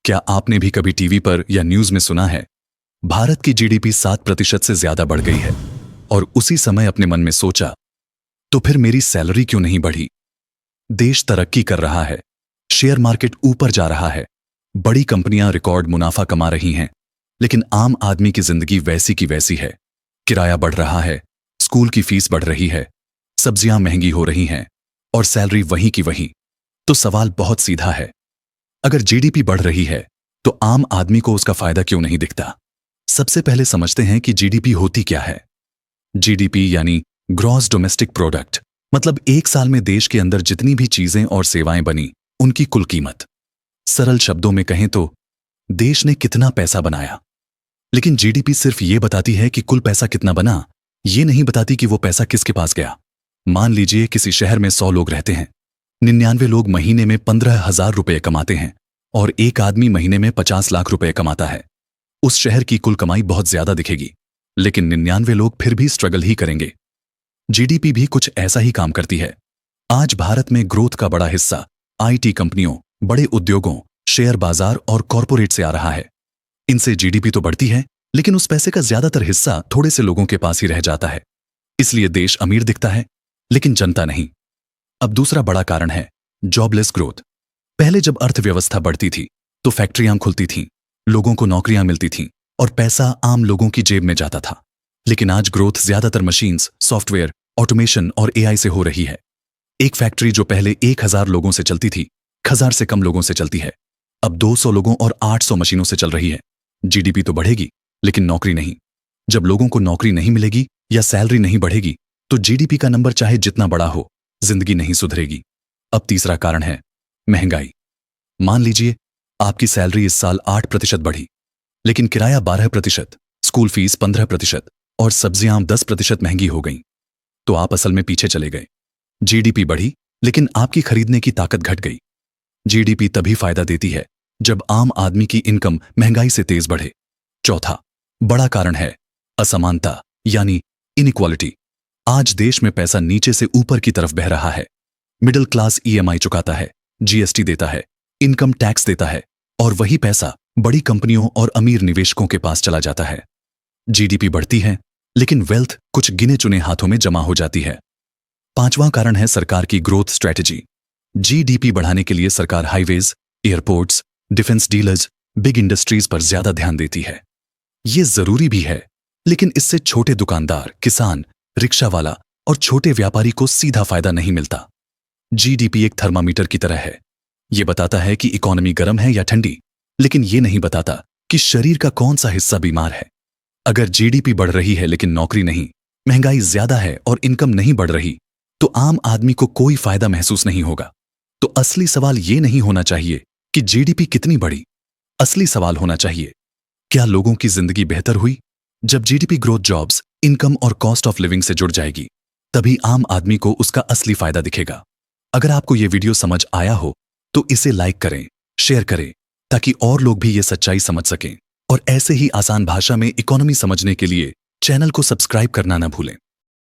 क्या आपने भी कभी टीवी पर या न्यूज में सुना है भारत की जीडीपी 7% से ज्यादा बढ़ गई है और उसी समय अपने मन में सोचा तो फिर मेरी सैलरी क्यों नहीं बढ़ी। देश तरक्की कर रहा है, शेयर मार्केट ऊपर जा रहा है, बड़ी कंपनियां रिकॉर्ड मुनाफा कमा रही हैं, लेकिन आम आदमी की जिंदगी वैसी की वैसी है। किराया बढ़ रहा है, स्कूल की फीस बढ़ रही है, सब्जियां महंगी हो रही हैं और सैलरी वहीं की वहीं। तो सवाल बहुत सीधा है, अगर जीडीपी बढ़ रही है तो आम आदमी को उसका फायदा क्यों नहीं दिखता। सबसे पहले समझते हैं कि जीडीपी होती क्या है। जीडीपी यानी ग्रॉस डोमेस्टिक प्रोडक्ट, मतलब एक साल में देश के अंदर जितनी भी चीजें और सेवाएं बनी उनकी कुल कीमत। सरल शब्दों में कहें तो देश ने कितना पैसा बनाया। लेकिन जीडीपी सिर्फ ये बताती है कि कुल पैसा कितना बना, ये नहीं बताती कि वो पैसा किसके पास गया। मान लीजिए किसी शहर में 100 लोग रहते हैं, 99 लोग महीने में 15,000 रुपए कमाते हैं और एक आदमी महीने में 50 लाख रुपए कमाता है। उस शहर की कुल कमाई बहुत ज्यादा दिखेगी, लेकिन 99 लोग फिर भी स्ट्रगल ही करेंगे। जीडीपी भी कुछ ऐसा ही काम करती है। आज भारत में ग्रोथ का बड़ा हिस्सा आईटी कंपनियों, बड़े उद्योगों, शेयर बाजार और कॉरपोरेट से आ रहा है। इनसे जीडीपी तो बढ़ती है, लेकिन उस पैसे का ज्यादातर हिस्सा थोड़े से लोगों के पास ही रह जाता है। इसलिए देश अमीर दिखता है, लेकिन जनता नहीं। अब दूसरा बड़ा कारण है जॉबलेस ग्रोथ। पहले जब अर्थव्यवस्था बढ़ती थी तो फैक्ट्रियां खुलती थीं, लोगों को नौकरियां मिलती थीं और पैसा आम लोगों की जेब में जाता था। लेकिन आज ग्रोथ ज्यादातर मशीन्स, सॉफ्टवेयर, ऑटोमेशन और एआई से हो रही है। एक फैक्ट्री जो पहले 1000 लोगों से चलती थी, 1000 से कम लोगों से चलती है, अब 200 लोगों और 800 मशीनों से चल रही है। जीडीपी तो बढ़ेगी, लेकिन नौकरी नहीं। जब लोगों को नौकरी नहीं मिलेगी या सैलरी नहीं बढ़ेगी तो जीडीपी का नंबर चाहे जितना बड़ा हो, जिंदगी नहीं सुधरेगी। अब तीसरा कारण है महंगाई। मान लीजिए आपकी सैलरी इस साल 8% बढ़ी, लेकिन किराया 12%, स्कूल फीस 15% और सब्जियां 10% महंगी हो गईं, तो आप असल में पीछे चले गए। जीडीपी बढ़ी, लेकिन आपकी खरीदने की ताकत घट गई। जीडीपी तभी फायदा देती है जब आम आदमी की इनकम महंगाई से तेज बढ़े। चौथा बड़ा कारण है असमानता यानी इनइक्वालिटी। आज देश में पैसा नीचे से ऊपर की तरफ बह रहा है। मिडिल क्लास ईएमआई चुकाता है, जीएसटी देता है, इनकम टैक्स देता है और वही पैसा बड़ी कंपनियों और अमीर निवेशकों के पास चला जाता है। जीडीपी बढ़ती है, लेकिन वेल्थ कुछ गिने चुने हाथों में जमा हो जाती है। पांचवां कारण है सरकार की ग्रोथ स्ट्रेटजी। जीडीपी बढ़ाने के लिए सरकार highways, airports, defence dealers, big industries पर ज्यादा ध्यान देती है। ये जरूरी भी है, लेकिन इससे छोटे दुकानदार, किसान, रिक्शा वाला और छोटे व्यापारी को सीधा फायदा नहीं मिलता। जीडीपी एक थर्मामीटर की तरह है। यह बताता है कि इकोनॉमी गर्म है या ठंडी, लेकिन यह नहीं बताता कि शरीर का कौन सा हिस्सा बीमार है। अगर जीडीपी बढ़ रही है लेकिन नौकरी नहीं, महंगाई ज्यादा है और इनकम नहीं बढ़ रही, तो आम आदमी को कोई फायदा महसूस नहीं होगा। तो असली सवाल यह नहीं होना चाहिए कि जीडीपी कितनी बढ़ी। असली सवाल होना चाहिए, क्या लोगों की जिंदगी बेहतर हुई। जब जीडीपी ग्रोथ जॉब्स, इनकम और कॉस्ट ऑफ लिविंग से जुड़ जाएगी, तभी आम आदमी को उसका असली फायदा दिखेगा। अगर आपको यह वीडियो समझ आया हो तो इसे लाइक करें, शेयर करें, ताकि और लोग भी ये सच्चाई समझ सकें। और ऐसे ही आसान भाषा में इकोनॉमी समझने के लिए चैनल को सब्सक्राइब करना न भूलें।